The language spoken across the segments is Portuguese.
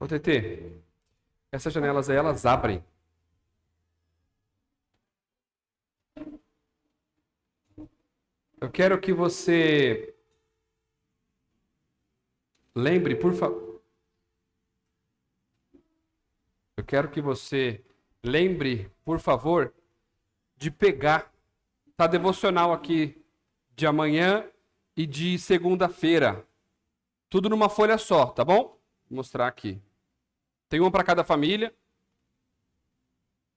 Ô, TT, essas janelas aí, elas abrem. Eu quero que você lembre, por favor. Eu quero que você lembre, por favor, de pegar. Tá devocional aqui de amanhã e de segunda-feira. Tudo numa folha só, tá bom? Vou mostrar aqui. Tem uma para cada família.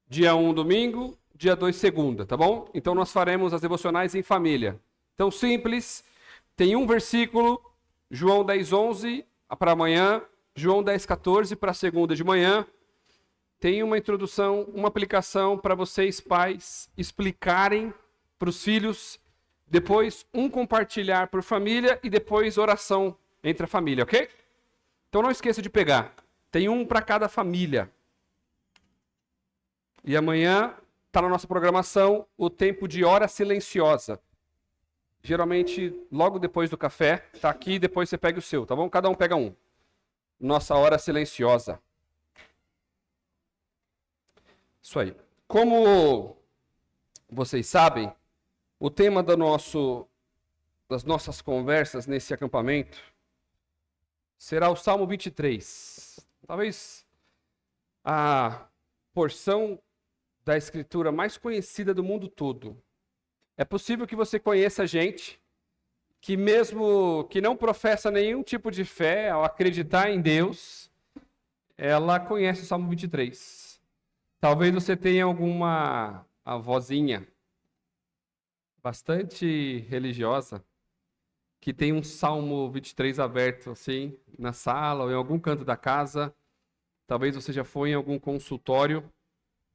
Dia 1, domingo. Dia 2, segunda, tá bom? Então nós faremos as devocionais em família. Então, simples. Tem um versículo, João 10, 11 para amanhã. João 10, 14 para segunda de manhã. Tem uma introdução, uma aplicação para vocês, pais, explicarem para os filhos. Depois, um compartilhar por família e depois oração entre a família, ok? Então não esqueça de pegar. Tem um para cada família. E amanhã está na nossa programação o tempo de hora silenciosa. Geralmente, logo depois do café, está aqui, depois você pega o seu, tá bom? Cada um pega um. Nossa hora silenciosa. Isso aí. Como vocês sabem, o tema das nossas conversas nesse acampamento será o Salmo 23. Talvez a porção da escritura mais conhecida do mundo todo. É possível que você conheça gente que mesmo que não professa nenhum tipo de fé ao acreditar em Deus, ela conhece o Salmo 23. Talvez você tenha alguma avózinha bastante religiosa que tem um Salmo 23 aberto assim na sala ou em algum canto da casa. Talvez você já foi em algum consultório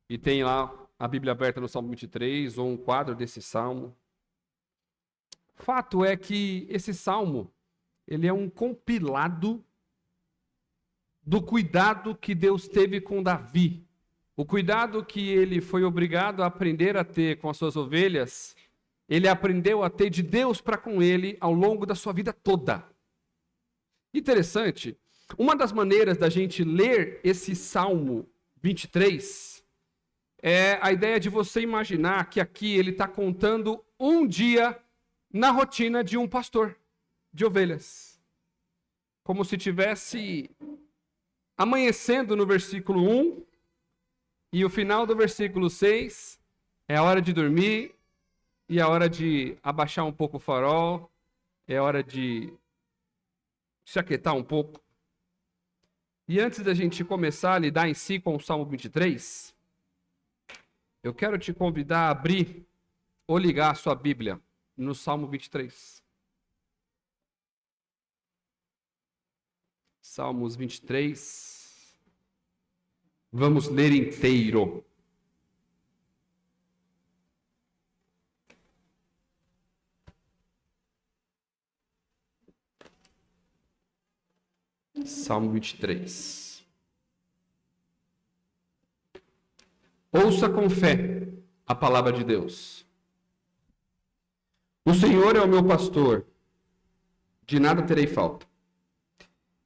e tem lá a Bíblia aberta no Salmo 23 ou um quadro desse Salmo. Fato é que esse Salmo, ele é um compilado do cuidado que Deus teve com Davi. O cuidado que ele foi obrigado a aprender a ter com as suas ovelhas, ele aprendeu a ter de Deus para com ele ao longo da sua vida toda. Interessante, uma das maneiras da gente ler esse Salmo 23 é a ideia de você imaginar que aqui ele está contando um dia na rotina de um pastor de ovelhas. Como se tivesse amanhecendo no versículo 1 e o final do versículo 6 é a hora de dormir e a hora de abaixar um pouco o farol, é a hora de se aquietar um pouco. E antes da gente começar a lidar em si com o Salmo 23, eu quero te convidar a abrir ou ligar a sua Bíblia no Salmo 23. Salmos 23. Vamos ler inteiro. Salmo 23. Ouça com fé a palavra de Deus. O Senhor é o meu pastor, de nada terei falta.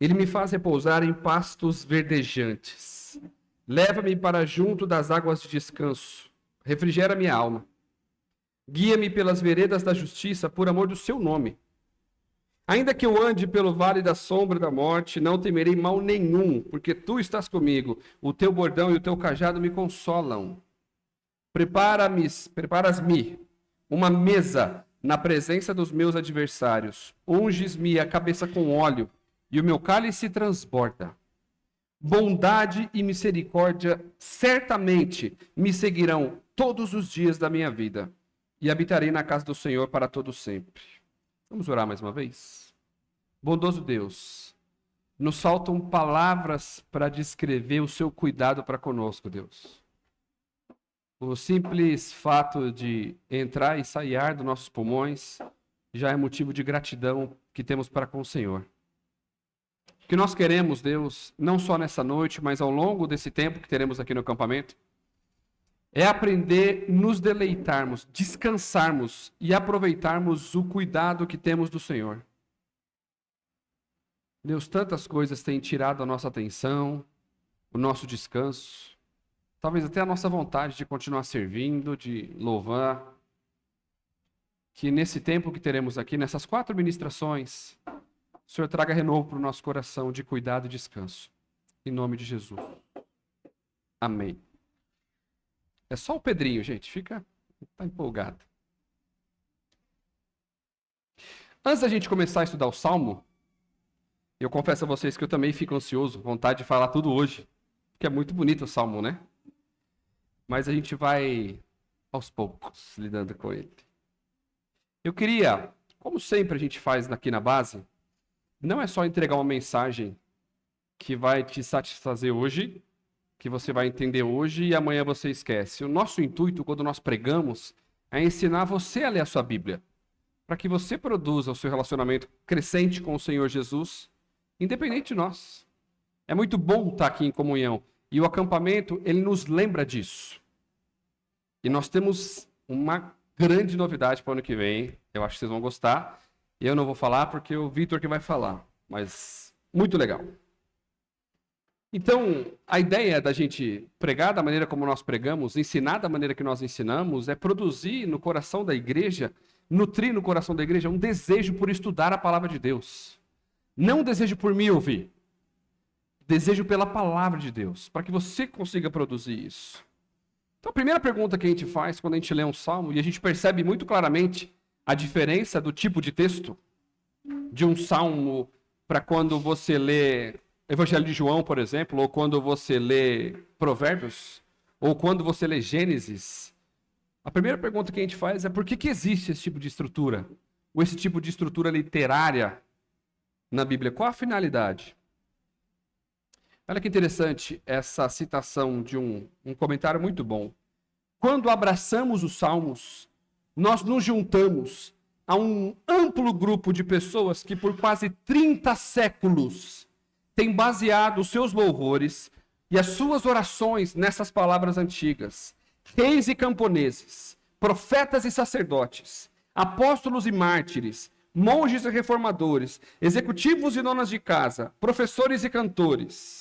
Ele me faz repousar em pastos verdejantes. Leva-me para junto das águas de descanso. Refrigera minha alma. Guia-me pelas veredas da justiça, por amor do seu nome. Ainda que eu ande pelo vale da sombra da morte, não temerei mal nenhum, porque tu estás comigo. O teu bordão e o teu cajado me consolam. Preparas-me uma mesa na presença dos meus adversários. Unges-me a cabeça com óleo, e o meu cálice transborda. Bondade e misericórdia certamente me seguirão todos os dias da minha vida, e habitarei na casa do Senhor para todo sempre. Vamos orar mais uma vez? Bondoso Deus, nos faltam palavras para descrever o seu cuidado para conosco, Deus. O simples fato de entrar e sair ar dos nossos pulmões já é motivo de gratidão que temos para com o Senhor. O que nós queremos, Deus, não só nessa noite, mas ao longo desse tempo que teremos aqui no acampamento, é aprender nos deleitarmos, descansarmos e aproveitarmos o cuidado que temos do Senhor. Deus, tantas coisas têm tirado a nossa atenção, o nosso descanso, talvez até a nossa vontade de continuar servindo, de louvar. Que nesse tempo que teremos aqui, nessas 4 ministrações, o Senhor traga renovo para o nosso coração de cuidado e descanso. Em nome de Jesus. Amém. É só o Pedrinho, gente. Tá empolgado. Antes da gente começar a estudar o Salmo, eu confesso a vocês que eu também fico ansioso, vontade de falar tudo hoje, porque é muito bonito o Salmo, né? Mas a gente vai aos poucos lidando com ele. Eu queria, como sempre a gente faz aqui na base, não é só entregar uma mensagem que vai te satisfazer hoje, que você vai entender hoje e amanhã você esquece. O nosso intuito, quando nós pregamos, é ensinar você a ler a sua Bíblia, para que você produza o seu relacionamento crescente com o Senhor Jesus, independente de nós. É muito bom estar aqui em comunhão. E o acampamento, ele nos lembra disso. E nós temos uma grande novidade para o ano que vem. Eu acho que vocês vão gostar. Eu não vou falar porque é o Vitor que vai falar. Mas muito legal. Então, a ideia da gente pregar da maneira como nós pregamos, ensinar da maneira que nós ensinamos, é produzir no coração da igreja, nutrir no coração da igreja um desejo por estudar a palavra de Deus. Não um desejo por me ouvir. Desejo pela palavra de Deus, para que você consiga produzir isso. Então, a primeira pergunta que a gente faz quando a gente lê um salmo, e a gente percebe muito claramente a diferença do tipo de texto de um salmo para quando você lê Evangelho de João, por exemplo, ou quando você lê Provérbios, ou quando você lê Gênesis. A primeira pergunta que a gente faz é por que existe esse tipo de estrutura? Ou esse tipo de estrutura literária na Bíblia? Qual a finalidade? Olha que interessante essa citação de um comentário muito bom. Quando abraçamos os salmos, nós nos juntamos a um amplo grupo de pessoas que por quase 30 séculos têm baseado os seus louvores e as suas orações nessas palavras antigas. Reis e camponeses, profetas e sacerdotes, apóstolos e mártires, monges e reformadores, executivos e donas de casa, professores e cantores.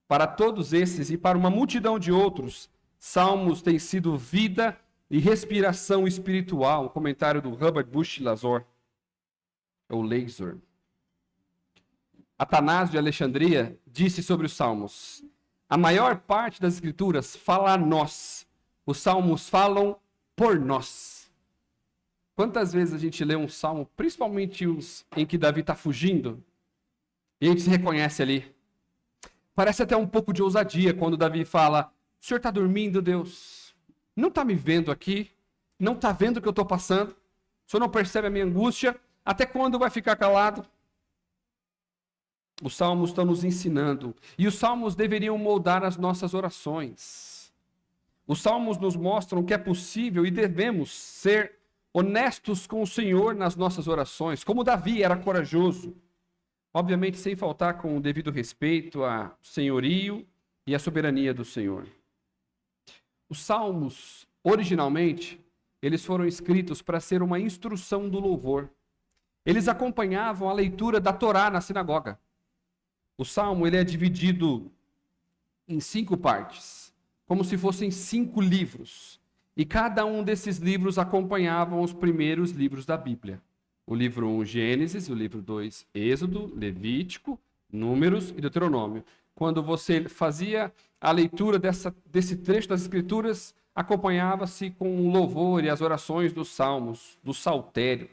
Para todos esses e para uma multidão de outros, salmos têm sido vida e respiração espiritual. O comentário do Hubbard Bush Lazor, ou Lazor. Atanásio de Alexandria disse sobre os salmos: a maior parte das escrituras fala a nós. Os salmos falam por nós. Quantas vezes a gente lê um salmo, principalmente os em que Davi está fugindo, e a gente se reconhece ali? Parece até um pouco de ousadia quando Davi fala: o senhor está dormindo, Deus? Não está me vendo aqui? Não está vendo o que eu estou passando? O senhor não percebe a minha angústia? Até quando vai ficar calado? Os salmos estão nos ensinando. E os salmos deveriam moldar as nossas orações. Os salmos nos mostram que é possível e devemos ser honestos com o Senhor nas nossas orações, como Davi era corajoso. Obviamente, sem faltar com o devido respeito ao senhorio e à soberania do Senhor. Os salmos, originalmente, eles foram escritos para ser uma instrução do louvor. Eles acompanhavam a leitura da Torá na sinagoga. O salmo ele é dividido em 5 partes, como se fossem 5 livros. E cada um desses livros acompanhavam os primeiros livros da Bíblia. O livro 1, Gênesis, o livro 2, Êxodo, Levítico, Números e Deuteronômio. Quando você fazia a leitura desse trecho das Escrituras, acompanhava-se com o louvor e as orações dos salmos, do saltério.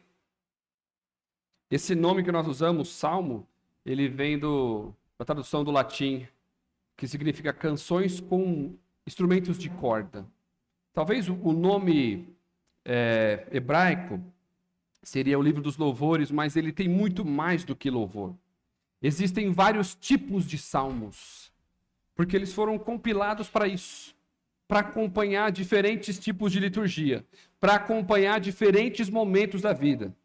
Esse nome que nós usamos, salmo, ele vem da tradução do latim, que significa canções com instrumentos de corda. Talvez o nome hebraico seria o livro dos louvores, mas ele tem muito mais do que louvor. Existem vários tipos de salmos, porque eles foram compilados para isso, para acompanhar diferentes tipos de liturgia, para acompanhar diferentes momentos da vida.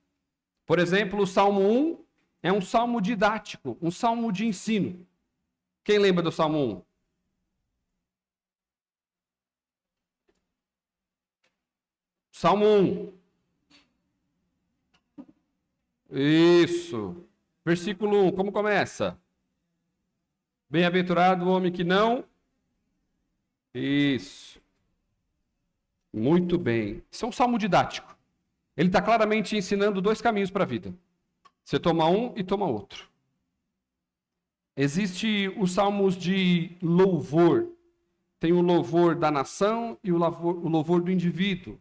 Por exemplo, o Salmo 1 é um salmo didático, um salmo de ensino. Quem lembra do Salmo 1? Salmo 1. Isso. Versículo 1, como começa? Bem-aventurado o homem que não... Isso. Muito bem. Isso é um salmo didático. Ele está claramente ensinando dois caminhos para a vida. Você toma um e toma outro. Existe os salmos de louvor. Tem o louvor da nação e o louvor do indivíduo.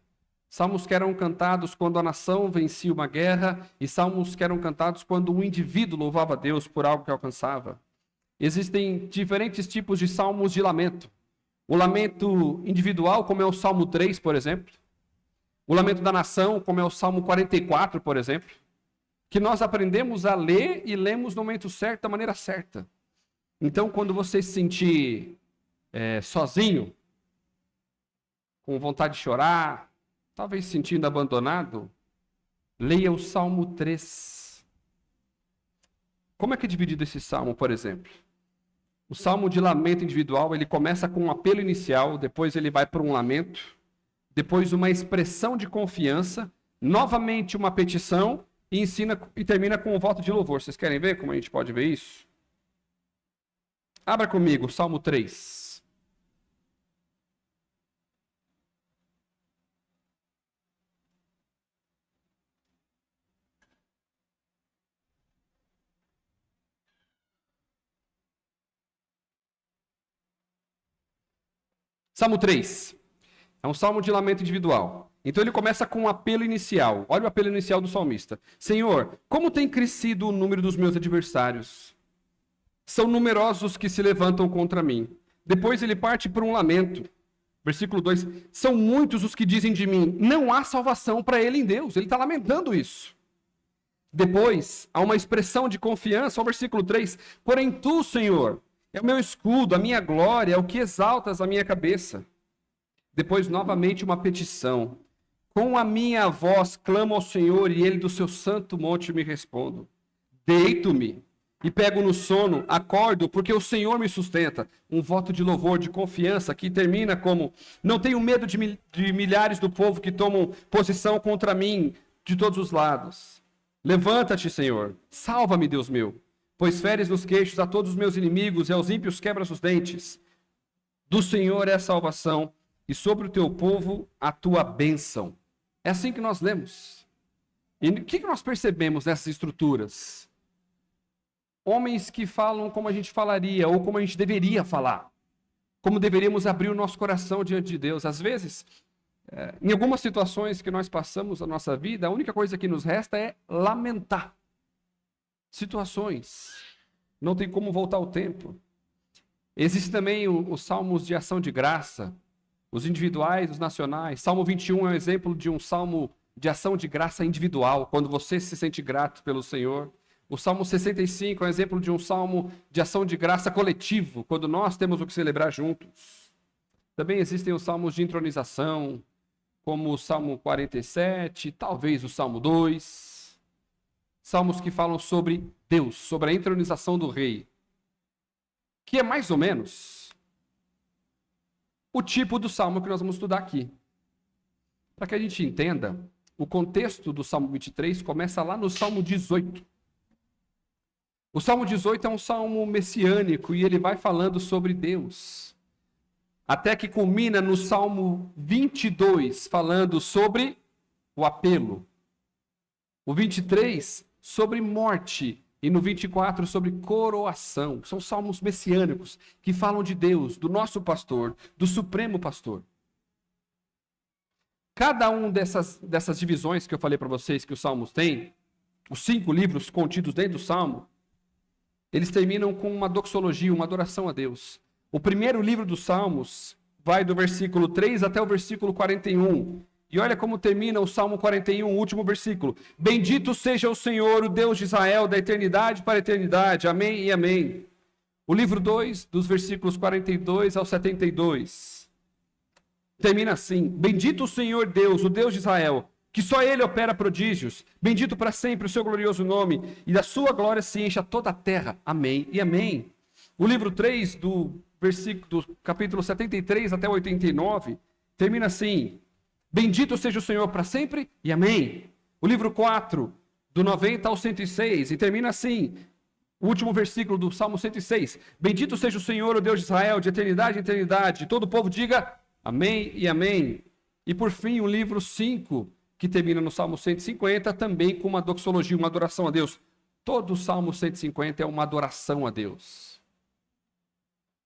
Salmos que eram cantados quando a nação vencia uma guerra e salmos que eram cantados quando o indivíduo louvava a Deus por algo que alcançava. Existem diferentes tipos de salmos de lamento. O lamento individual, como é o Salmo 3, por exemplo. O lamento da nação, como é o Salmo 44, por exemplo. Que nós aprendemos a ler e lemos no momento certo, da maneira certa. Então, quando você se sentir sozinho, com vontade de chorar, talvez se sentindo abandonado, leia o Salmo 3. Como é que é dividido esse salmo, por exemplo? O salmo de lamento individual, ele começa com um apelo inicial, depois ele vai para um lamento, depois uma expressão de confiança, novamente uma petição e termina com um voto de louvor. Vocês querem ver como a gente pode ver isso? Abra comigo, Salmo 3. Salmo 3. É um salmo de lamento individual. Então ele começa com um apelo inicial. Olha o apelo inicial do salmista. Senhor, como tem crescido o número dos meus adversários? São numerosos os que se levantam contra mim. Depois ele parte por um lamento. Versículo 2. São muitos os que dizem de mim, não há salvação para ele em Deus. Ele está lamentando isso. Depois, há uma expressão de confiança, ao versículo 3. Porém tu, Senhor, é o meu escudo, a minha glória, é o que exaltas a minha cabeça. Depois, novamente, uma petição. Com a minha voz clamo ao Senhor e ele do seu santo monte me respondo. Deito-me e pego no sono, acordo porque o Senhor me sustenta. Um voto de louvor, de confiança, que termina como: não tenho medo de milhares do povo que tomam posição contra mim de todos os lados. Levanta-te, Senhor, salva-me, Deus meu, pois feres nos queixos a todos os meus inimigos e aos ímpios quebras os dentes. Do Senhor é a salvação e sobre o teu povo a tua bênção. É assim que nós lemos. E o que nós percebemos nessas estruturas? Homens que falam como a gente falaria, ou como a gente deveria falar. Como deveríamos abrir o nosso coração diante de Deus. Às vezes, em algumas situações que nós passamos na nossa vida, a única coisa que nos resta é lamentar. Situações. Não tem como voltar o tempo. Existem também os salmos de ação de graça. Os individuais, os nacionais. Salmo 21 é um exemplo de um salmo de ação de graça individual, quando você se sente grato pelo Senhor. O Salmo 65 é um exemplo de um salmo de ação de graça coletivo, quando nós temos o que celebrar juntos. Também existem os salmos de entronização, como o Salmo 47, talvez o Salmo 2. Salmos que falam sobre Deus, sobre a entronização do rei. Que é mais ou menos o tipo do salmo que nós vamos estudar aqui. Para que a gente entenda, o contexto do Salmo 23 começa lá no Salmo 18. O Salmo 18 é um salmo messiânico e ele vai falando sobre Deus. Até que culmina no Salmo 22, falando sobre o apelo. O 23, sobre morte. E no 24, sobre coroação. São salmos messiânicos que falam de Deus, do nosso pastor, do supremo pastor. Cada um dessas divisões que eu falei para vocês que os salmos têm, os 5 livros contidos dentro do salmo, eles terminam com uma doxologia, uma adoração a Deus. O primeiro livro dos salmos vai do versículo 3 até o versículo 41. E olha como termina o Salmo 41, o último versículo. Bendito seja o Senhor, o Deus de Israel, da eternidade para a eternidade. Amém e amém. O livro 2, dos versículos 42 ao 72. Termina assim. Bendito o Senhor Deus, o Deus de Israel, que só Ele opera prodígios. Bendito para sempre o seu glorioso nome, e da sua glória se encha toda a terra. Amém e amém. O livro 3, do capítulo 73 até 89, termina assim. Bendito seja o Senhor para sempre e amém. O livro 4, do 90 ao 106, e termina assim, o último versículo do Salmo 106. Bendito seja o Senhor, o Deus de Israel, de eternidade em eternidade. Todo o povo diga amém e amém. E por fim, o livro 5, que termina no Salmo 150, também com uma doxologia, uma adoração a Deus. Todo o Salmo 150 é uma adoração a Deus.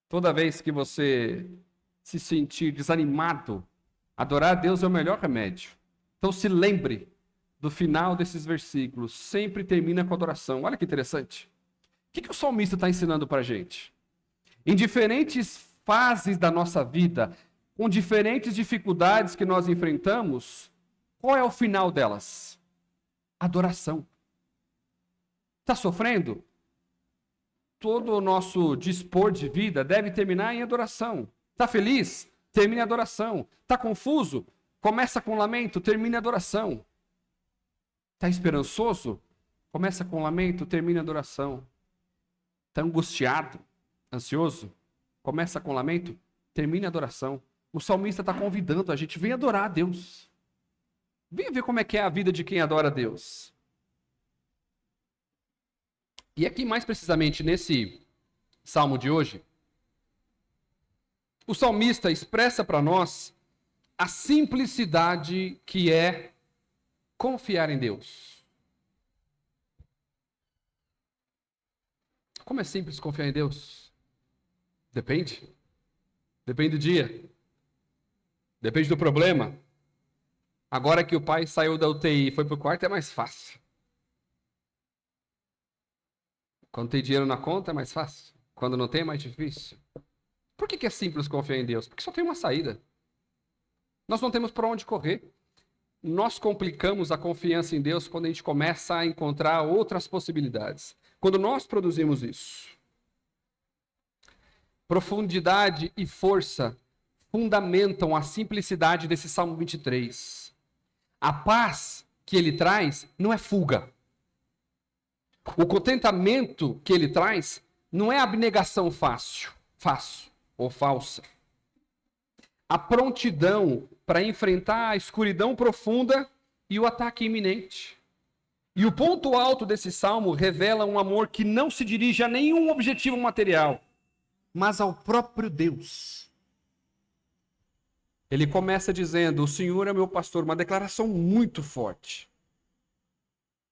Toda vez que você se sentir desanimado, adorar a Deus é o melhor remédio. Então se lembre do final desses versículos, sempre termina com adoração. Olha que interessante. O que o salmista está ensinando para a gente? Em diferentes fases da nossa vida, com diferentes dificuldades que nós enfrentamos, qual é o final delas? Adoração. Está sofrendo? Todo o nosso dispor de vida deve terminar em adoração. Está feliz? Termine em adoração. Está confuso? Começa com lamento, termine em adoração. Está esperançoso? Começa com lamento, termine em adoração. Está angustiado, ansioso? Começa com lamento, termine em adoração. O salmista está convidando a gente, vem adorar a Deus. Vem ver como é que é a vida de quem adora a Deus. E aqui mais precisamente nesse salmo de hoje, o salmista expressa para nós a simplicidade que é confiar em Deus. Como é simples confiar em Deus? Depende. Depende do dia. Depende do problema. Agora que o pai saiu da UTI e foi para o quarto é mais fácil. Quando tem dinheiro na conta é mais fácil. Quando não tem é mais difícil. Por que é simples confiar em Deus? Porque só tem uma saída. Nós não temos para onde correr. Nós complicamos a confiança em Deus quando a gente começa a encontrar outras possibilidades. Quando nós produzimos isso. Profundidade e força fundamentam a simplicidade desse Salmo 23. A paz que ele traz não é fuga. O contentamento que ele traz não é abnegação fácil ou falsa. A prontidão para enfrentar a escuridão profunda e o ataque iminente. E o ponto alto desse salmo revela um amor que não se dirige a nenhum objetivo material, mas ao próprio Deus. Ele começa dizendo, o Senhor é meu pastor, uma declaração muito forte.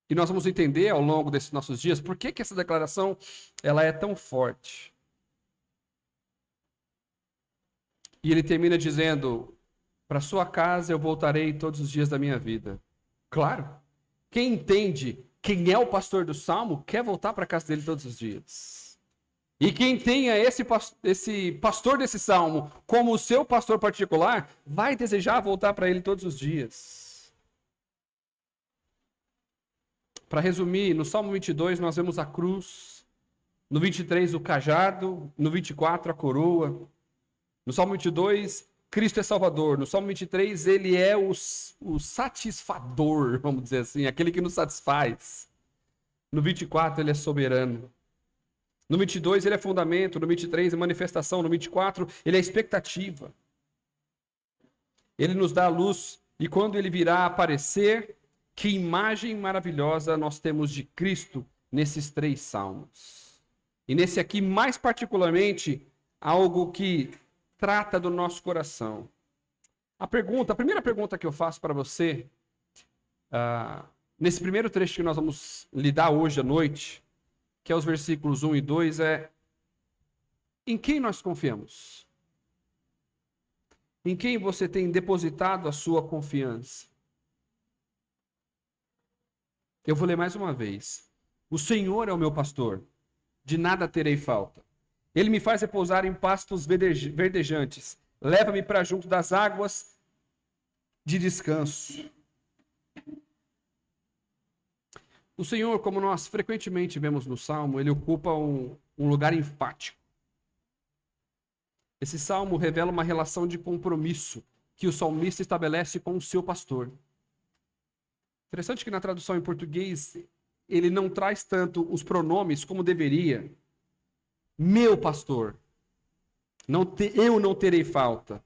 E nós vamos entender ao longo desses nossos dias por que essa declaração ela é tão forte. E ele termina dizendo, para sua casa eu voltarei todos os dias da minha vida. Claro, quem entende quem é o pastor do Salmo quer voltar para a casa dele todos os dias. E quem tenha esse pastor desse Salmo como o seu pastor particular, vai desejar voltar para ele todos os dias. Para resumir, no Salmo 22 nós vemos a cruz, no 23 o cajado, no 24 a coroa. No Salmo 22, Cristo é Salvador. No Salmo 23, ele é o satisfador, vamos dizer assim, aquele que nos satisfaz. No 24, ele é soberano. No 22, ele é fundamento. No 23, é manifestação. No 24, ele é expectativa. Ele nos dá a luz e quando ele virá aparecer, que imagem maravilhosa nós temos de Cristo nesses 3 salmos. E nesse aqui, mais particularmente, algo que trata do nosso coração. A primeira pergunta que eu faço para você, nesse primeiro trecho que nós vamos lidar hoje à noite, que é os versículos 1 e 2, é: em quem nós confiamos? Em quem você tem depositado a sua confiança? Eu vou ler mais uma vez. O Senhor é o meu pastor, de nada terei falta. Ele me faz repousar em pastos verdejantes. Leva-me para junto das águas de descanso. O Senhor, como nós frequentemente vemos no Salmo, ele ocupa um lugar enfático. Esse Salmo revela uma relação de compromisso que o salmista estabelece com o seu pastor. Interessante que na tradução em português, ele não traz tanto os pronomes como deveria. Meu pastor, eu não terei falta.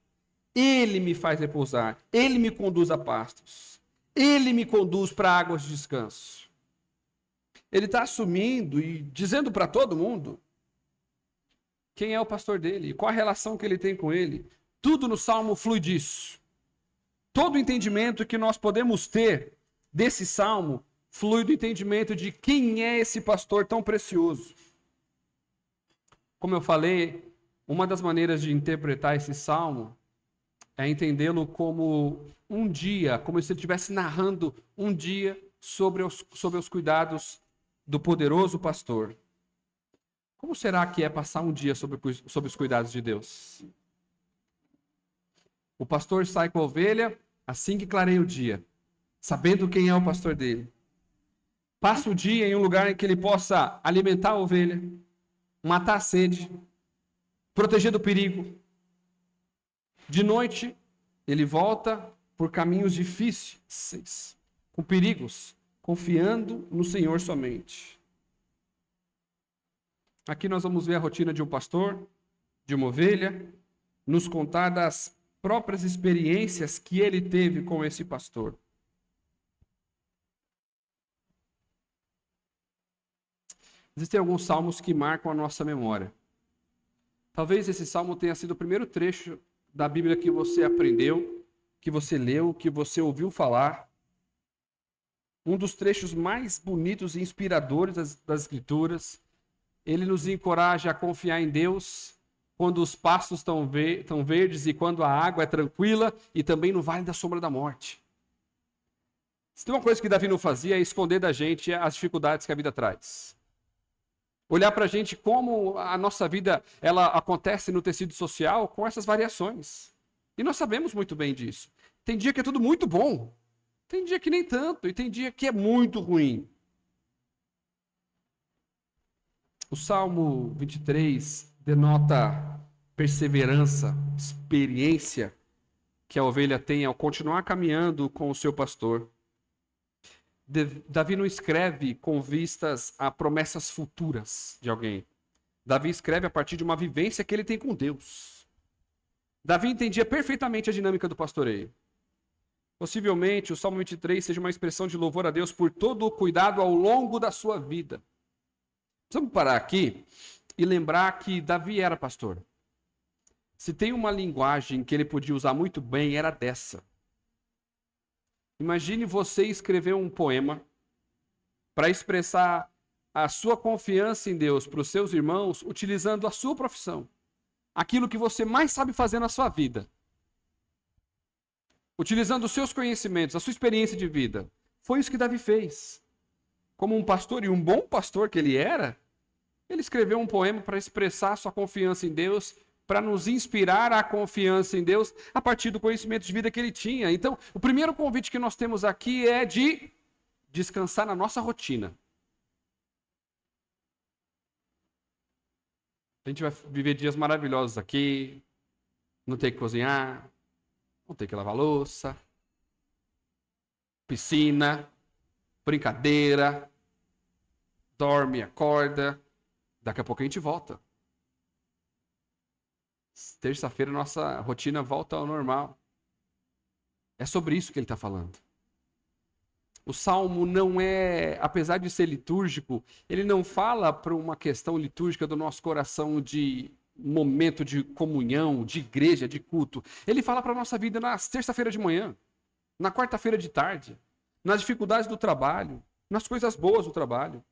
Ele me faz repousar. Ele me conduz a pastos. Ele me conduz para águas de descanso. Ele está assumindo e dizendo para todo mundo quem é o pastor dele e qual a relação que ele tem com ele. Tudo no Salmo flui disso. Todo o entendimento que nós podemos ter desse Salmo flui do entendimento de quem é esse pastor tão precioso. Como eu falei, uma das maneiras de interpretar esse Salmo é entendê-lo como um dia, como se ele estivesse narrando um dia sobre os cuidados do poderoso pastor. Como será que é passar um dia sob os cuidados de Deus? O pastor sai com a ovelha assim que clareia o dia, sabendo quem é o pastor dele. Passa o dia em um lugar em que ele possa alimentar a ovelha, matar a sede, proteger do perigo. De noite, ele volta por caminhos difíceis, com perigos, confiando no Senhor somente. Aqui nós vamos ver a rotina de um pastor, de uma ovelha, nos contar das próprias experiências que ele teve com esse pastor. Existem alguns salmos que marcam a nossa memória. Talvez esse salmo tenha sido o primeiro trecho da Bíblia que você aprendeu, que você leu, que você ouviu falar. Um dos trechos mais bonitos e inspiradores das Escrituras. Ele nos encoraja a confiar em Deus quando os pastos estão verdes e quando a água é tranquila e também no vale da sombra da morte. Se tem uma coisa que Davi não fazia é esconder da gente as dificuldades que a vida traz. Olhar para a gente como a nossa vida ela acontece no tecido social com essas variações. E nós sabemos muito bem disso. Tem dia que é tudo muito bom, tem dia que nem tanto e tem dia que é muito ruim. O Salmo 23 denota perseverança, experiência que a ovelha tem ao continuar caminhando com o seu pastor. Davi não escreve com vistas a promessas futuras de alguém. Davi escreve a partir de uma vivência que ele tem com Deus. Davi entendia perfeitamente a dinâmica do pastoreio. Possivelmente o Salmo 23 seja uma expressão de louvor a Deus por todo o cuidado ao longo da sua vida. Vamos parar aqui e lembrar que Davi era pastor. Se tem uma linguagem que ele podia usar muito bem, era dessa. Imagine você escrever um poema para expressar a sua confiança em Deus para os seus irmãos, utilizando a sua profissão. Aquilo que você mais sabe fazer na sua vida. Utilizando os seus conhecimentos, a sua experiência de vida. Foi isso que Davi fez. Como um pastor, e um bom pastor que ele era, ele escreveu um poema para expressar sua confiança em Deus, para nos inspirar a confiança em Deus a partir do conhecimento de vida que ele tinha. Então, o primeiro convite que nós temos aqui é de descansar na nossa rotina. A gente vai viver dias maravilhosos aqui, não ter que cozinhar, não ter que lavar louça, piscina, brincadeira, dorme, acorda. Daqui a pouco a gente volta. Terça-feira nossa rotina volta ao normal. É sobre isso que ele está falando. O Salmo não é, apesar de ser litúrgico, ele não fala para uma questão litúrgica do nosso coração de momento de comunhão, de igreja, de culto. Ele fala para a nossa vida na terça-feira de manhã, na quarta-feira de tarde, nas dificuldades do trabalho, nas coisas boas do trabalho.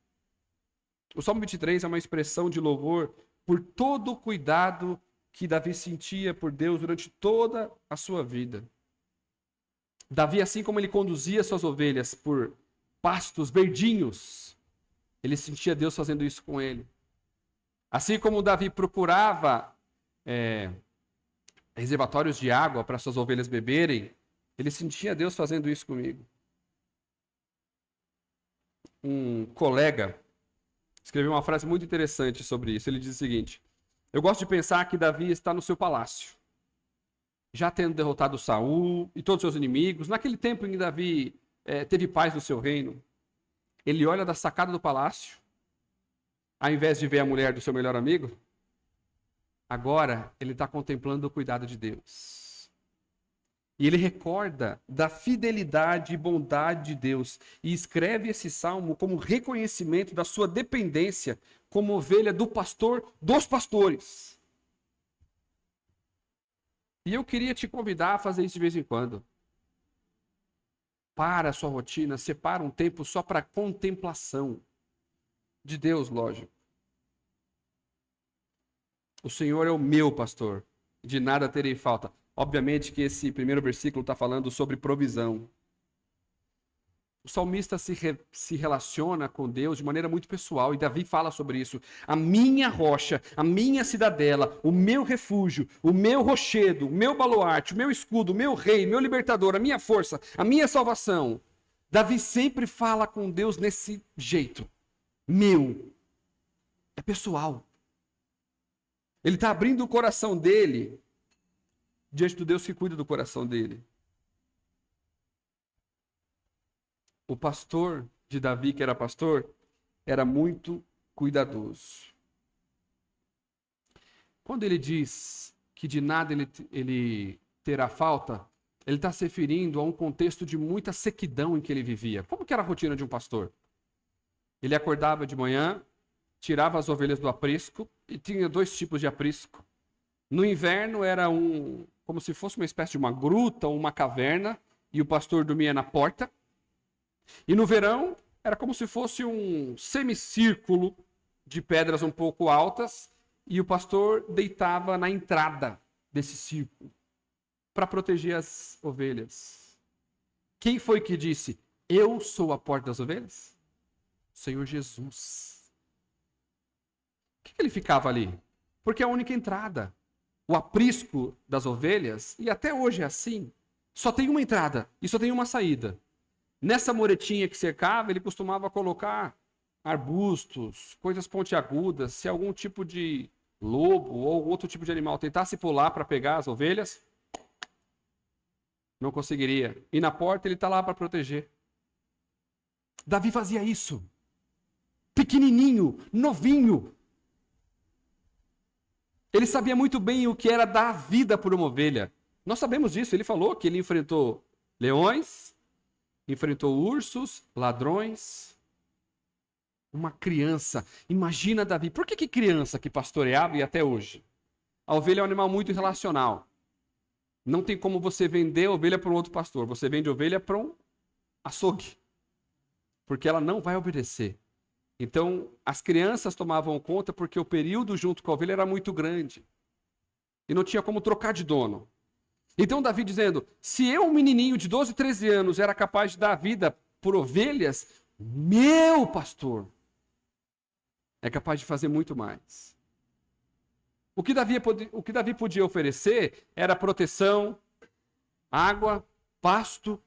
O Salmo 23 é uma expressão de louvor por todo o cuidado que Davi sentia por Deus durante toda a sua vida. Davi, assim como ele conduzia suas ovelhas por pastos verdinhos, ele sentia Deus fazendo isso com ele. Assim como Davi procurava reservatórios de água para suas ovelhas beberem, ele sentia Deus fazendo isso comigo. Um colega escreveu uma frase muito interessante sobre isso. Ele diz o seguinte: eu gosto de pensar que Davi está no seu palácio, já tendo derrotado Saul e todos os seus inimigos. Naquele tempo em que Davi teve paz no seu reino, ele olha da sacada do palácio, ao invés de ver a mulher do seu melhor amigo, agora ele está contemplando o cuidado de Deus. E ele recorda da fidelidade e bondade de Deus e escreve esse salmo como reconhecimento da sua dependência como ovelha do pastor dos pastores. E eu queria te convidar a fazer isso de vez em quando. Para a sua rotina, separa um tempo só para contemplação de Deus, lógico. O Senhor é o meu pastor, de nada terei falta. Obviamente que esse primeiro versículo está falando sobre provisão. O salmista se relaciona com Deus de maneira muito pessoal, e Davi fala sobre isso. A minha rocha, a minha cidadela, o meu refúgio, o meu rochedo, o meu baluarte, o meu escudo, o meu rei, meu libertador, a minha força, a minha salvação. Davi sempre fala com Deus nesse jeito. Meu. É pessoal. Ele está abrindo o coração dele diante do Deus que cuida do coração dele. O pastor de Davi, que era pastor, era muito cuidadoso. Quando ele diz que de nada ele terá falta, ele está se referindo a um contexto de muita sequidão em que ele vivia. Como que era a rotina de um pastor? Ele acordava de manhã, tirava as ovelhas do aprisco, e tinha 2 tipos de aprisco. No inverno era como se fosse uma espécie de uma gruta ou uma caverna, e o pastor dormia na porta. E no verão era como se fosse um semicírculo de pedras um pouco altas, e o pastor deitava na entrada desse círculo para proteger as ovelhas. Quem foi que disse: eu sou a porta das ovelhas? O Senhor Jesus. Por que ele ficava ali? Porque é a única entrada. O aprisco das ovelhas, e até hoje é assim, só tem uma entrada e só tem uma saída. Nessa muretinha que cercava, ele costumava colocar arbustos, coisas pontiagudas. Se algum tipo de lobo ou outro tipo de animal tentasse pular para pegar as ovelhas, não conseguiria. E na porta ele está lá para proteger. Davi fazia isso. Pequenininho, novinho. Ele sabia muito bem o que era dar a vida por uma ovelha. Nós sabemos disso. Ele falou que ele enfrentou leões, enfrentou ursos, ladrões. Uma criança. Imagina Davi. Por que criança que pastoreava e até hoje? A ovelha é um animal muito irracional. Não tem como você vender a ovelha para um outro pastor. Você vende a ovelha para um açougue. Porque ela não vai obedecer. Então, as crianças tomavam conta porque o período junto com a ovelha era muito grande. E não tinha como trocar de dono. Então, Davi dizendo, se eu, um menininho de 12, 13 anos, era capaz de dar a vida por ovelhas, meu pastor é capaz de fazer muito mais. O que Davi podia oferecer era proteção, água, pasto,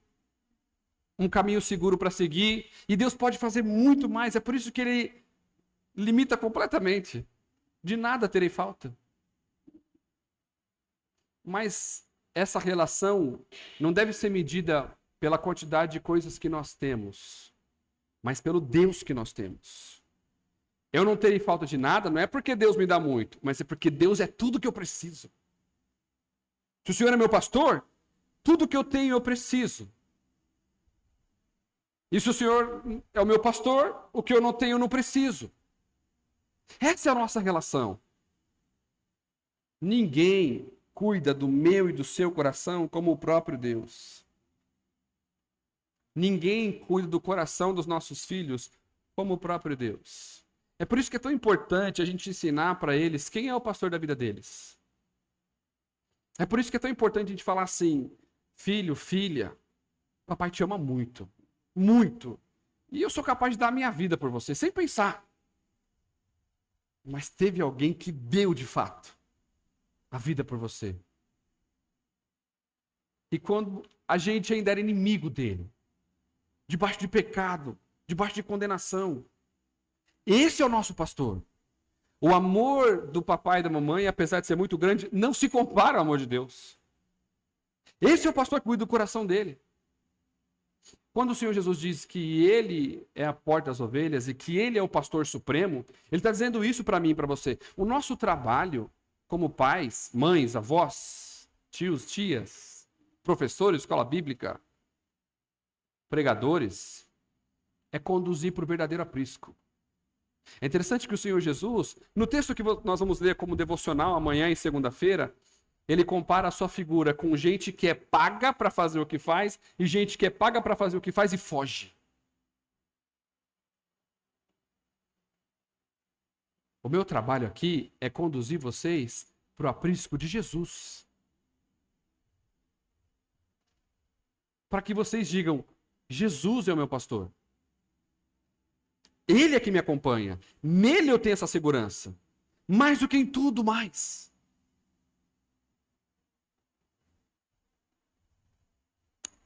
um caminho seguro para seguir. E Deus pode fazer muito mais. É por isso que ele limita completamente. De nada terei falta. Mas essa relação não deve ser medida pela quantidade de coisas que nós temos, mas pelo Deus que nós temos. Eu não terei falta de nada, não é porque Deus me dá muito, mas é porque Deus é tudo que eu preciso. Se o Senhor é meu pastor, tudo que eu tenho eu preciso. E se o Senhor é o meu pastor, o que eu não tenho eu não preciso. Essa é a nossa relação. Ninguém cuida do meu e do seu coração como o próprio Deus. Ninguém cuida do coração dos nossos filhos como o próprio Deus. É por isso que é tão importante a gente ensinar para eles quem é o pastor da vida deles. É por isso que é tão importante a gente falar assim: filho, filha, papai te ama muito. Muito. E eu sou capaz de dar a minha vida por você, sem pensar. Mas teve alguém que deu de fato a vida por você. E quando a gente ainda era inimigo dele, debaixo de pecado, debaixo de condenação, esse é o nosso pastor. O amor do papai e da mamãe, apesar de ser muito grande, não se compara ao amor de Deus. Esse é o pastor que cuida do coração dele. Quando o Senhor Jesus diz que Ele é a porta das ovelhas e que Ele é o pastor supremo, Ele está dizendo isso para mim e para você. O nosso trabalho como pais, mães, avós, tios, tias, professores, escola bíblica, pregadores, é conduzir para o verdadeiro aprisco. É interessante que o Senhor Jesus, no texto que nós vamos ler como devocional amanhã e segunda-feira, ele compara a sua figura com gente que é paga para fazer o que faz e gente que é paga para fazer o que faz e foge. O meu trabalho aqui é conduzir vocês para o aprisco de Jesus. Para que vocês digam, Jesus é o meu pastor. Ele é que me acompanha. Nele eu tenho essa segurança. Mais do que em tudo mais.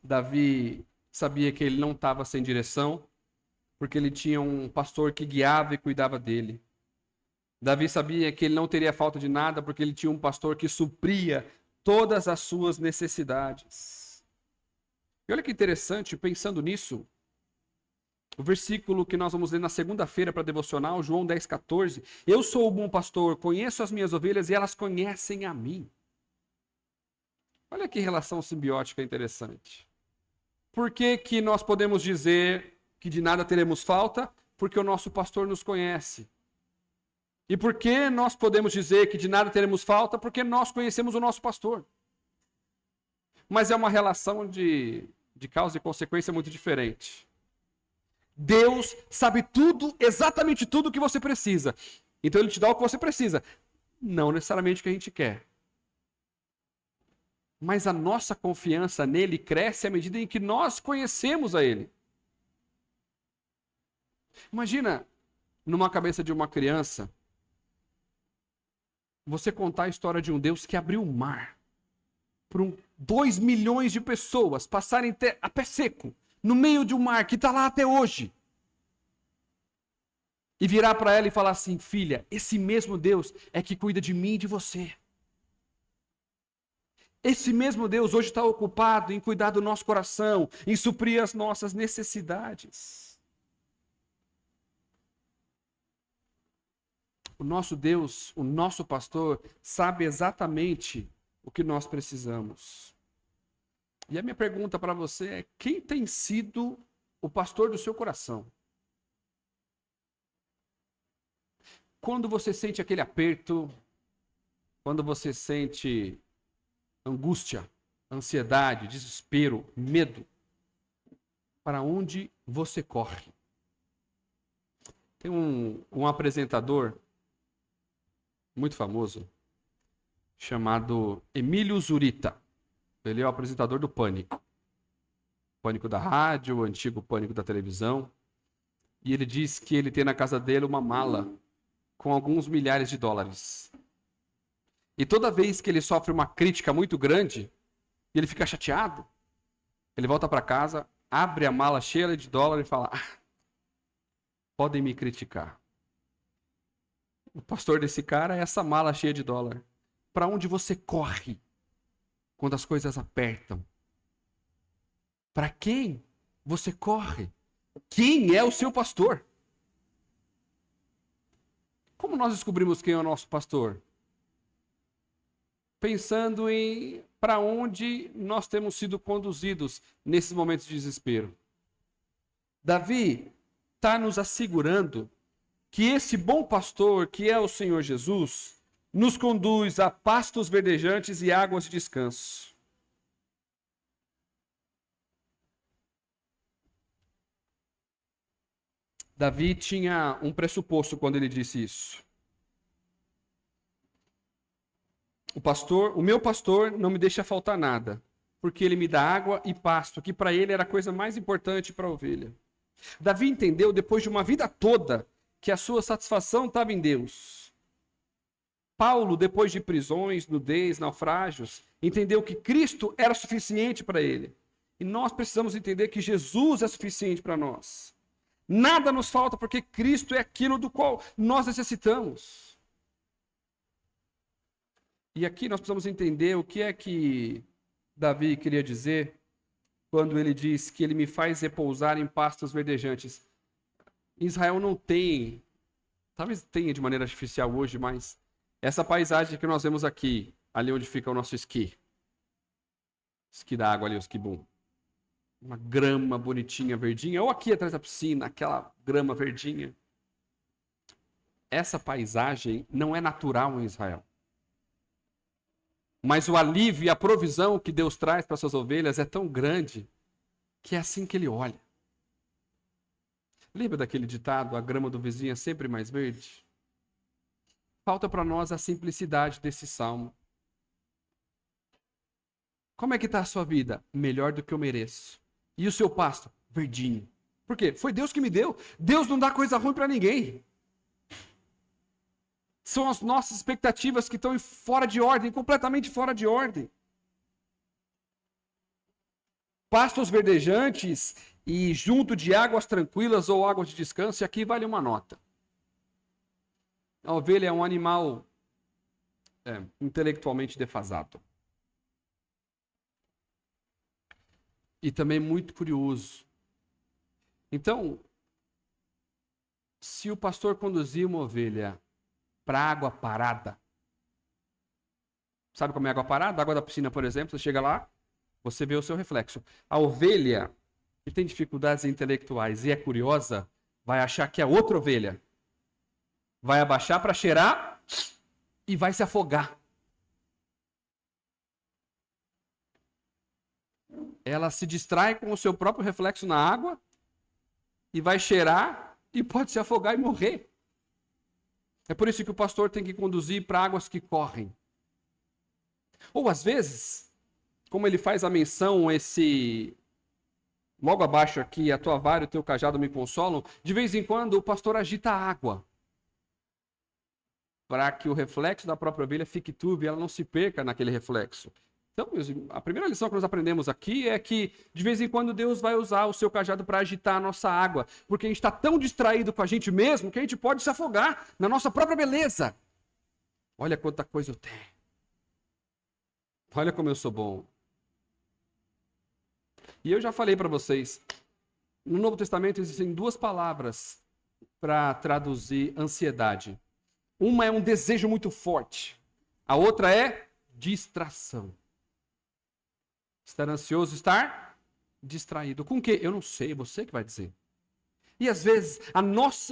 Davi sabia que ele não estava sem direção, porque ele tinha um pastor que guiava e cuidava dele. Davi sabia que ele não teria falta de nada, porque ele tinha um pastor que supria todas as suas necessidades. E olha que interessante, pensando nisso, o versículo que nós vamos ler na segunda-feira para devocional, João 10,14. Eu sou o bom pastor, conheço as minhas ovelhas e elas conhecem a mim. Olha que relação simbiótica interessante. Por que que nós podemos dizer que de nada teremos falta? Porque o nosso pastor nos conhece. E por que nós podemos dizer que de nada teremos falta? Porque nós conhecemos o nosso pastor. Mas é uma relação de causa e consequência muito diferente. Deus sabe tudo, exatamente tudo o que você precisa. Então ele te dá o que você precisa. Não necessariamente o que a gente quer. Mas a nossa confiança nele cresce à medida em que nós conhecemos a ele. Imagina, numa cabeça de uma criança, você contar a história de um Deus que abriu o mar para 2 milhões de pessoas passarem a pé seco, no meio de um mar que está lá até hoje. E virar para ela e falar assim, filha, esse mesmo Deus é que cuida de mim e de você. Esse mesmo Deus hoje está ocupado em cuidar do nosso coração, em suprir as nossas necessidades. O nosso Deus, o nosso pastor, sabe exatamente o que nós precisamos. E a minha pergunta para você é, quem tem sido o pastor do seu coração? Quando você sente aquele aperto, quando você sente angústia, ansiedade, desespero, medo, para onde você corre? Tem um apresentador muito famoso, chamado Emílio Zurita. Ele é o apresentador do Pânico. Pânico da rádio, o antigo Pânico da televisão. E ele diz que ele tem na casa dele uma mala com alguns milhares de dólares. E toda vez que ele sofre uma crítica muito grande, e ele fica chateado, ele volta para casa, abre a mala cheia de dólar e fala, podem me criticar. O pastor desse cara é essa mala cheia de dólar. Para onde você corre quando as coisas apertam? Para quem você corre? Quem é o seu pastor? Como nós descobrimos quem é o nosso pastor? Pensando em para onde nós temos sido conduzidos nesses momentos de desespero. Davi está nos assegurando que esse bom pastor, que é o Senhor Jesus, nos conduz a pastos verdejantes e águas de descanso. Davi tinha um pressuposto quando ele disse isso. O meu pastor não me deixa faltar nada, porque ele me dá água e pasto, que para ele era a coisa mais importante para a ovelha. Davi entendeu, depois de uma vida toda, que a sua satisfação estava em Deus. Paulo, depois de prisões, nudez, naufrágios, entendeu que Cristo era suficiente para ele. E nós precisamos entender que Jesus é suficiente para nós. Nada nos falta porque Cristo é aquilo do qual nós necessitamos. E aqui nós precisamos entender o que é que Davi queria dizer quando ele diz que ele me faz repousar em pastos verdejantes. Israel não tem, talvez tenha de maneira artificial hoje, mas essa paisagem que nós vemos aqui, ali onde fica o nosso esqui. Os que dá água ali, os quibum. Uma grama bonitinha, verdinha. Ou aqui atrás da piscina, aquela grama verdinha. Essa paisagem não é natural em Israel. Mas o alívio e a provisão que Deus traz para suas ovelhas é tão grande que é assim que ele olha. Lembra daquele ditado, a grama do vizinho é sempre mais verde? Falta para nós a simplicidade desse salmo. Como é que está a sua vida? Melhor do que eu mereço. E o seu pasto? Verdinho. Por quê? Foi Deus que me deu. Deus não dá coisa ruim para ninguém. São as nossas expectativas que estão fora de ordem, completamente fora de ordem. Pastos verdejantes e junto de águas tranquilas ou águas de descanso, e aqui vale uma nota. A ovelha é um animal intelectualmente defasado. E também muito curioso. Então, se o pastor conduzir uma ovelha para água parada, sabe como é água parada? Água da piscina, por exemplo, você chega lá, você vê o seu reflexo. A ovelha que tem dificuldades intelectuais e é curiosa, vai achar que é outra ovelha. Vai abaixar para cheirar e vai se afogar. Ela se distrai com o seu próprio reflexo na água e vai cheirar e pode se afogar e morrer. É por isso que o pastor tem que conduzir para águas que correm. Ou às vezes, como ele faz a menção, logo abaixo aqui, a tua vara e o teu cajado me consolam, de vez em quando o pastor agita a água para que o reflexo da própria ovelha fique turvo e ela não se perca naquele reflexo. Então, a primeira lição que nós aprendemos aqui é que, de vez em quando, Deus vai usar o seu cajado para agitar a nossa água, porque a gente está tão distraído com a gente mesmo que a gente pode se afogar na nossa própria beleza. Olha quanta coisa eu tenho. Olha como eu sou bom. E eu já falei para vocês, no Novo Testamento existem duas palavras para traduzir ansiedade. Uma é um desejo muito forte, a outra é distração. Estar ansioso, estar distraído. Com o quê? Eu não sei, você que vai dizer. E às vezes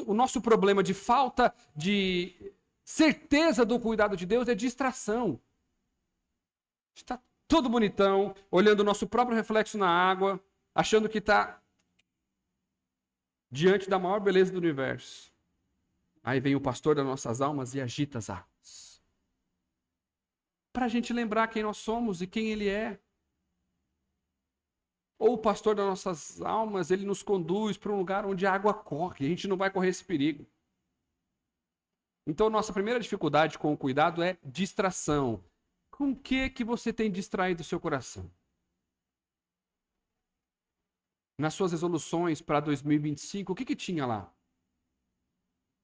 o nosso problema de falta de certeza do cuidado de Deus é distração. Está todo bonitão, olhando o nosso próprio reflexo na água, achando que está diante da maior beleza do universo. Aí vem o pastor das nossas almas e agita as águas. Para a gente lembrar quem nós somos e quem ele é. Ou o pastor das nossas almas, ele nos conduz para um lugar onde a água corre, a gente não vai correr esse perigo. Então, nossa primeira dificuldade com o cuidado é distração. Com o que você tem distraído o seu coração? Nas suas resoluções para 2025, o que tinha lá?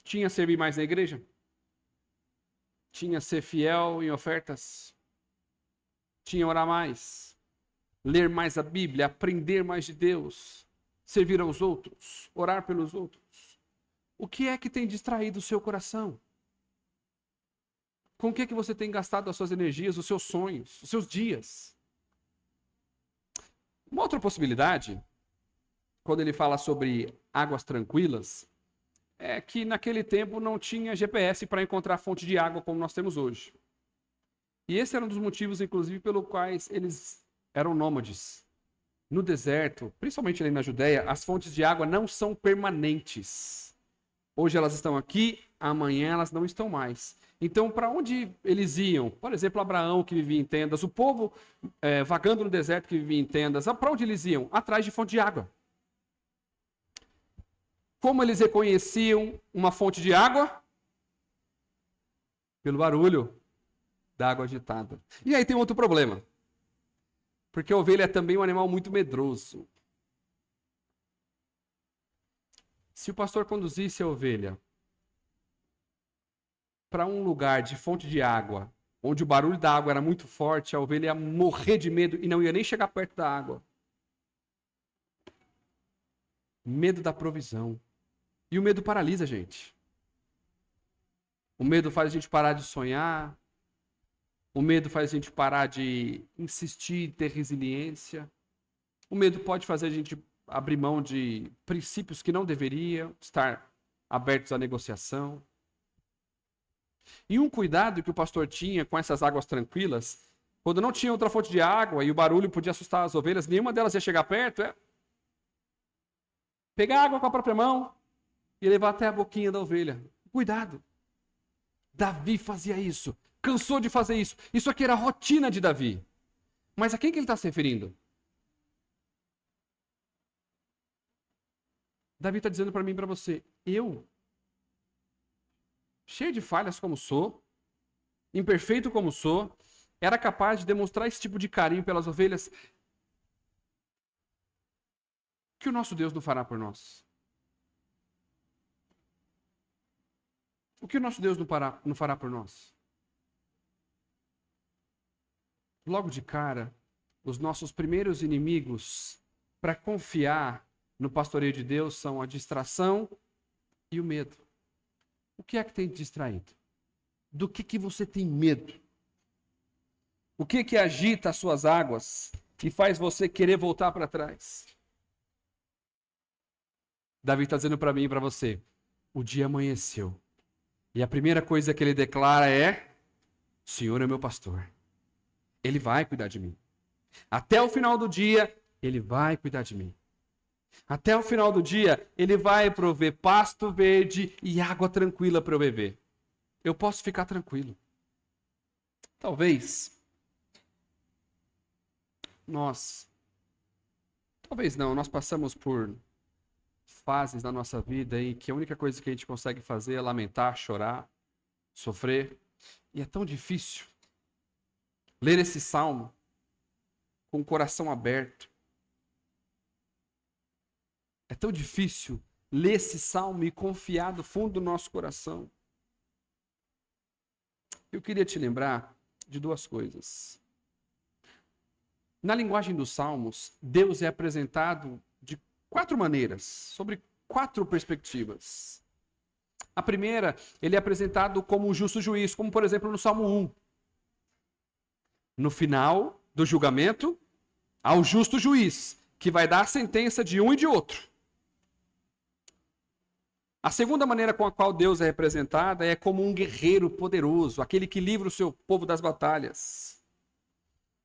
Tinha servir mais na igreja? Tinha ser fiel em ofertas? Tinha orar mais? Ler mais a Bíblia, aprender mais de Deus, servir aos outros, orar pelos outros. O que é que tem distraído o seu coração? Com o que é que você tem gastado as suas energias, os seus sonhos, os seus dias? Uma outra possibilidade, quando ele fala sobre águas tranquilas, é que naquele tempo não tinha GPS para encontrar fonte de água como nós temos hoje. E esse era um dos motivos, inclusive, pelo quais eles eram nômades. No deserto, principalmente ali na Judéia, as fontes de água não são permanentes. Hoje elas estão aqui, amanhã elas não estão mais. Então, para onde eles iam? Por exemplo, Abraão, que vivia em tendas, o povo vagando no deserto que vivia em tendas, para onde eles iam? Atrás de fonte de água. Como eles reconheciam uma fonte de água? Pelo barulho da água agitada. E aí tem outro problema. Porque a ovelha é também um animal muito medroso. Se o pastor conduzisse a ovelha para um lugar de fonte de água, onde o barulho da água era muito forte, a ovelha ia morrer de medo e não ia nem chegar perto da água. Medo da provisão. E o medo paralisa a gente. O medo faz a gente parar de sonhar. O medo faz a gente parar de insistir, ter resiliência. O medo pode fazer a gente abrir mão de princípios que não deveriam estar abertos à negociação. E um cuidado que o pastor tinha com essas águas tranquilas, quando não tinha outra fonte de água e o barulho podia assustar as ovelhas, nenhuma delas ia chegar perto, é pegar água com a própria mão e levar até a boquinha da ovelha. Cuidado. Davi fazia isso. Cansou de fazer isso. Isso aqui era a rotina de Davi. Mas a quem que ele está se referindo? Davi está dizendo para mim e para você, eu, cheio de falhas como sou, imperfeito como sou, era capaz de demonstrar esse tipo de carinho pelas ovelhas que o nosso Deus não fará por nós. O que o nosso Deus não fará por nós? Logo de cara, os nossos primeiros inimigos para confiar no pastoreio de Deus são a distração e o medo. O que é que tem te distraído? Do que você tem medo? O que agita as suas águas e faz você querer voltar para trás? Davi está dizendo para mim e para você, o dia amanheceu. E a primeira coisa que ele declara é, o Senhor é meu pastor. Ele vai cuidar de mim. Até o final do dia, ele vai cuidar de mim. Até o final do dia, ele vai prover pasto verde e água tranquila para eu beber. Eu posso ficar tranquilo. Talvez nós passamos por fases na nossa vida em que a única coisa que a gente consegue fazer é lamentar, chorar, sofrer. E é tão difícil ler esse salmo com o coração aberto. É tão difícil ler esse salmo e confiar do fundo do nosso coração. Eu queria te lembrar de duas coisas. Na linguagem dos salmos, Deus é apresentado de 4 maneiras, sobre 4 perspectivas. A primeira, ele é apresentado como um justo juiz, como por exemplo no Salmo 1. No final do julgamento, há o justo juiz, que vai dar a sentença de um e de outro. A segunda maneira com a qual Deus é representado é como um guerreiro poderoso, aquele que livra o seu povo das batalhas.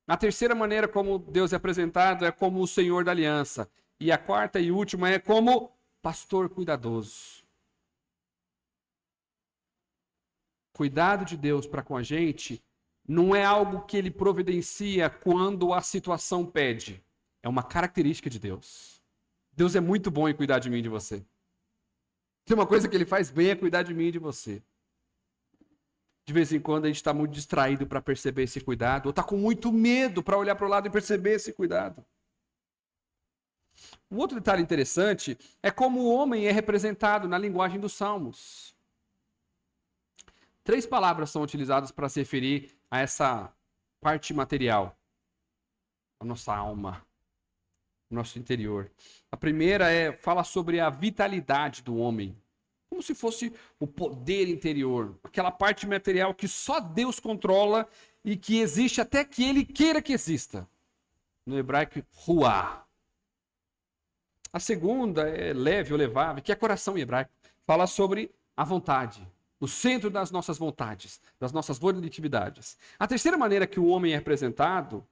A terceira maneira como Deus é apresentado é como o Senhor da aliança. E a quarta e última é como pastor cuidadoso. Cuidado de Deus para com a gente não é algo que ele providencia quando a situação pede. É uma característica de Deus. Deus é muito bom em cuidar de mim e de você. Tem uma coisa que ele faz bem é cuidar de mim e de você. De vez em quando a gente está muito distraído para perceber esse cuidado, ou está com muito medo para olhar para o lado e perceber esse cuidado. Um outro detalhe interessante é como o homem é representado na linguagem dos Salmos. 3 palavras são utilizadas para se referir a essa parte material, a nossa alma, o nosso interior. A primeira fala sobre a vitalidade do homem, como se fosse o poder interior, aquela parte material que só Deus controla e que existe até que ele queira que exista. No hebraico, ruá. A segunda é leve ou levável, que é coração em hebraico. Fala sobre a vontade, o centro das nossas vontades, das nossas volitilidades. A terceira maneira que o homem é representado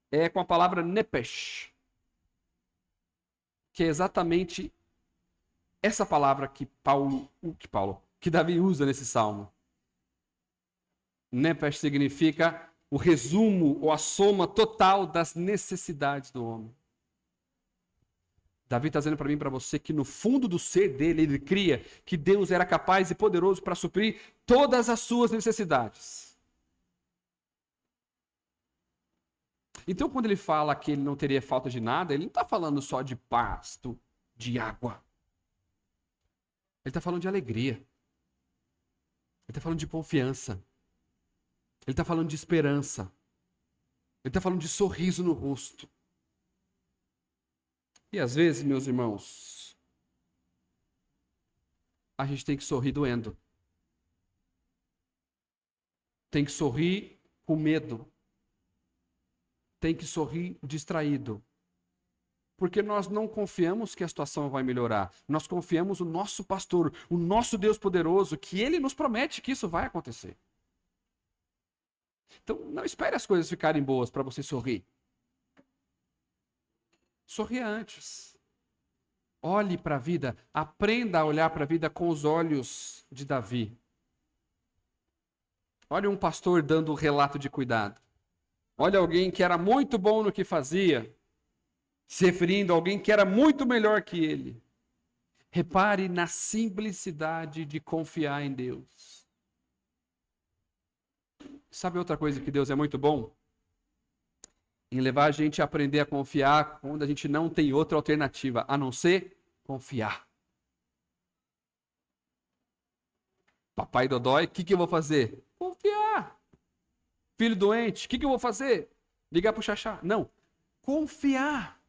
é com a palavra nepesh, que é exatamente essa palavra que Davi usa nesse salmo. Nepesh significa o resumo ou a soma total das necessidades do homem. Davi está dizendo para mim e para você que no fundo do ser dele, ele cria que Deus era capaz e poderoso para suprir todas as suas necessidades. Então, quando ele fala que ele não teria falta de nada, ele não está falando só de pasto, de água. Ele está falando de alegria. Ele está falando de confiança. Ele está falando de esperança. Ele está falando de sorriso no rosto. E às vezes, meus irmãos, a gente tem que sorrir doendo. Tem que sorrir com medo, tem que sorrir distraído. Porque nós não confiamos que a situação vai melhorar. Nós confiamos no nosso pastor, o nosso Deus poderoso, que ele nos promete que isso vai acontecer. Então, não espere as coisas ficarem boas para você sorrir. Sorria antes. Olhe para a vida, aprenda a olhar para a vida com os olhos de Davi. Olha um pastor dando um relato de cuidado. Olha alguém que era muito bom no que fazia, se referindo a alguém que era muito melhor que ele. Repare na simplicidade de confiar em Deus. Sabe outra coisa que Deus é muito bom? Em levar a gente a aprender a confiar quando a gente não tem outra alternativa, a não ser confiar. Papai Dodói, o que eu vou fazer? Confiar. Filho doente, o que eu vou fazer? Ligar para o Xaxá. Não, confiar.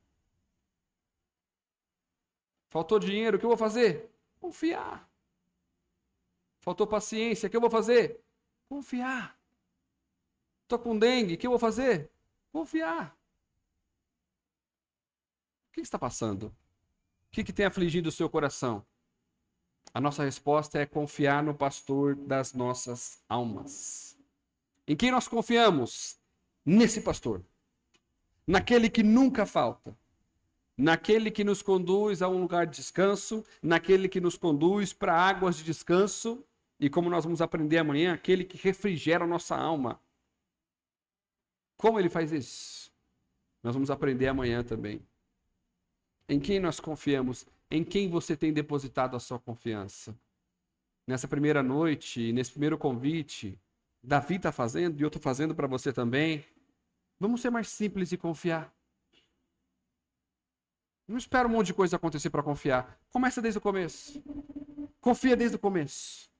Faltou dinheiro, o que eu vou fazer? Confiar. Faltou paciência, o que eu vou fazer? Confiar. Estou com dengue, o que eu vou fazer? Confiar. O que está passando? O que tem afligido o seu coração? A nossa resposta é confiar no pastor das nossas almas. Em quem nós confiamos? Nesse pastor. Naquele que nunca falta. Naquele que nos conduz a um lugar de descanso. Naquele que nos conduz para águas de descanso. E como nós vamos aprender amanhã, aquele que refrigera a nossa alma. Como ele faz isso? Nós vamos aprender amanhã também. Em quem nós confiamos? Em quem você tem depositado a sua confiança? Nessa primeira noite, nesse primeiro convite, Davi está fazendo e eu estou fazendo para você também. Vamos ser mais simples e confiar. Não espera um monte de coisa acontecer para confiar. Começa desde o começo. Confia desde o começo.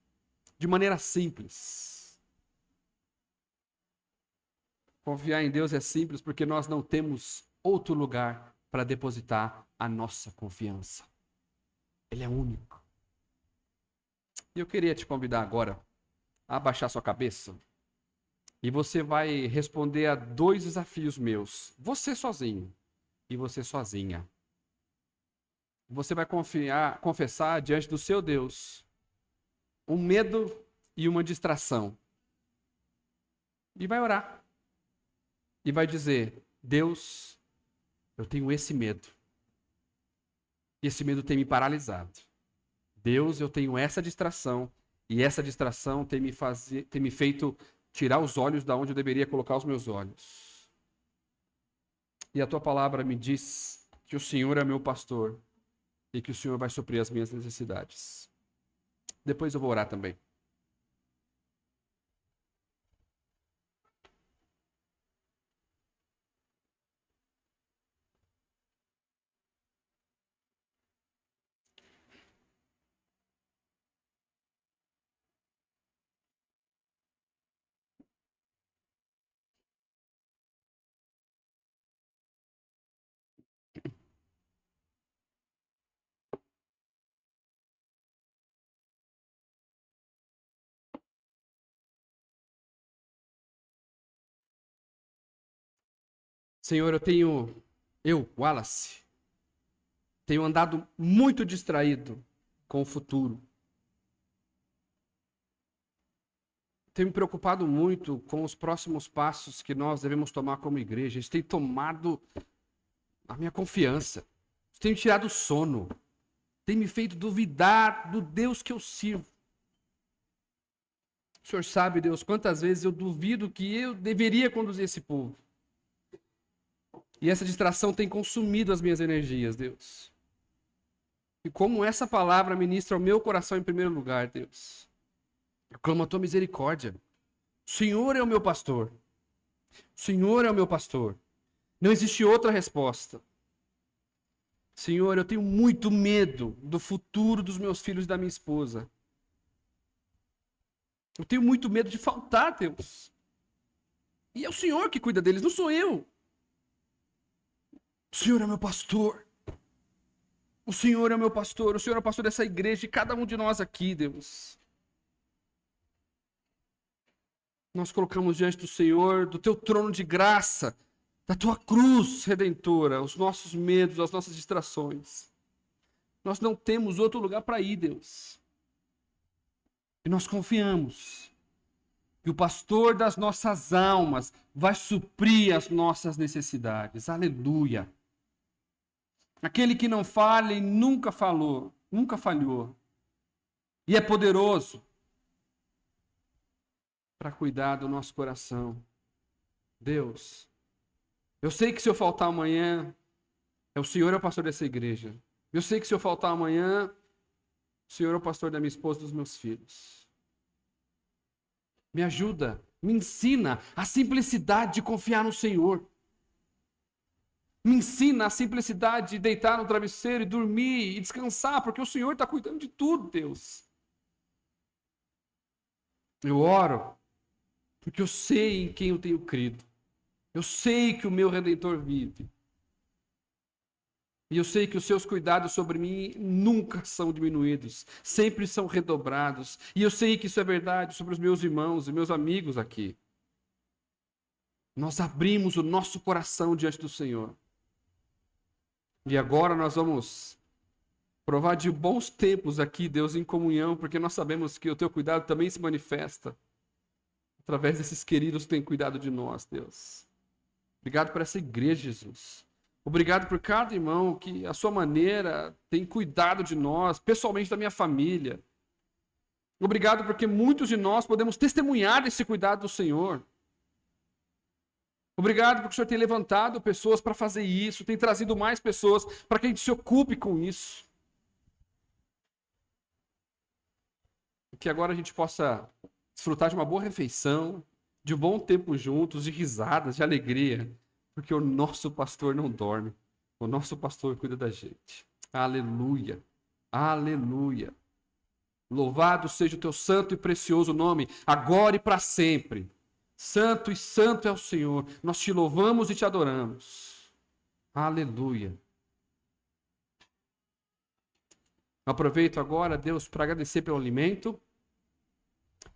De maneira simples. Confiar em Deus é simples porque nós não temos outro lugar para depositar a nossa confiança. Ele é único. E eu queria te convidar agora a abaixar sua cabeça e você vai responder a 2 desafios meus. Você sozinho e você sozinha. Você vai confessar diante do seu Deus um medo e uma distração. E vai orar. E vai dizer: Deus, eu tenho esse medo. Esse medo tem me paralisado. Deus, eu tenho essa distração. E essa distração tem me feito tirar os olhos da onde eu deveria colocar os meus olhos. E a tua palavra me diz que o Senhor é meu pastor e que o Senhor vai suprir as minhas necessidades. Depois eu vou orar também. Senhor, Wallace, tenho andado muito distraído com o futuro. Tenho me preocupado muito com os próximos passos que nós devemos tomar como igreja. Isso tem tomado a minha confiança. Isso tem me tirado o sono. Tem me feito duvidar do Deus que eu sirvo. O Senhor sabe, Deus, quantas vezes eu duvido que eu deveria conduzir esse povo. E essa distração tem consumido as minhas energias, Deus. E como essa palavra ministra ao meu coração em primeiro lugar, Deus. Eu clamo a tua misericórdia. O Senhor é o meu pastor. O Senhor é o meu pastor. Não existe outra resposta. Senhor, eu tenho muito medo do futuro dos meus filhos e da minha esposa. Eu tenho muito medo de faltar, Deus. E é o Senhor que cuida deles, não sou eu. O Senhor é meu pastor. O Senhor é meu pastor. O Senhor é o pastor dessa igreja, de cada um de nós aqui, Deus. Nós colocamos diante do Senhor, do teu trono de graça, da tua cruz redentora, os nossos medos, as nossas distrações. Nós não temos outro lugar para ir, Deus. E nós confiamos que o pastor das nossas almas vai suprir as nossas necessidades. Aleluia. Aquele que não falha e nunca falhou. E é poderoso para cuidar do nosso coração. Deus, eu sei que se eu faltar amanhã, o Senhor é o pastor dessa igreja. Eu sei que se eu faltar amanhã, o Senhor é o pastor da minha esposa e dos meus filhos. Me ajuda, me ensina a simplicidade de confiar no Senhor. Me ensina a simplicidade de deitar no travesseiro e dormir e descansar, porque o Senhor está cuidando de tudo, Deus. Eu oro porque eu sei em quem eu tenho crido. Eu sei que o meu Redentor vive. E eu sei que os seus cuidados sobre mim nunca são diminuídos, sempre são redobrados. E eu sei que isso é verdade sobre os meus irmãos e meus amigos aqui. Nós abrimos o nosso coração diante do Senhor. E agora nós vamos provar de bons tempos aqui, Deus, em comunhão, porque nós sabemos que o teu cuidado também se manifesta através desses queridos que têm cuidado de nós, Deus. Obrigado por essa igreja, Jesus. Obrigado por cada irmão que, à sua maneira, tem cuidado de nós, pessoalmente da minha família. Obrigado porque muitos de nós podemos testemunhar desse cuidado do Senhor. Obrigado porque o Senhor tem levantado pessoas para fazer isso, tem trazido mais pessoas para que a gente se ocupe com isso. E que agora a gente possa desfrutar de uma boa refeição, de um bom tempo juntos, de risadas, de alegria, porque o nosso pastor não dorme, o nosso pastor cuida da gente. Aleluia, aleluia. Louvado seja o teu santo e precioso nome, agora e para sempre. Santo e santo é o Senhor. Nós te louvamos e te adoramos. Aleluia. Aproveito agora, Deus, para agradecer pelo alimento.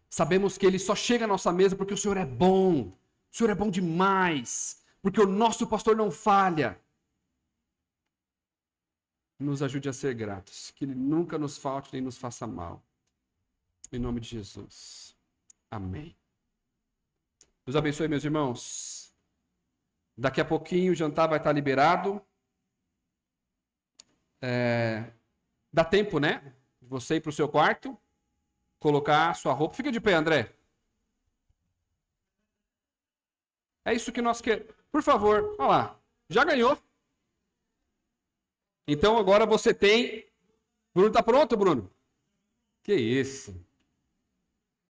Sabemos que ele só chega à nossa mesa porque o Senhor é bom. O Senhor é bom demais. Porque o nosso pastor não falha. Nos ajude a ser gratos. Que ele nunca nos falte nem nos faça mal. Em nome de Jesus. Amém. Deus abençoe, meus irmãos. Daqui a pouquinho o jantar vai estar liberado. Dá tempo, né? Você ir para o seu quarto, colocar a sua roupa. Fica de pé, André. É isso que nós queremos. Por favor, olha lá. Já ganhou. Então agora você tem... Bruno, tá pronto, Bruno? Que isso.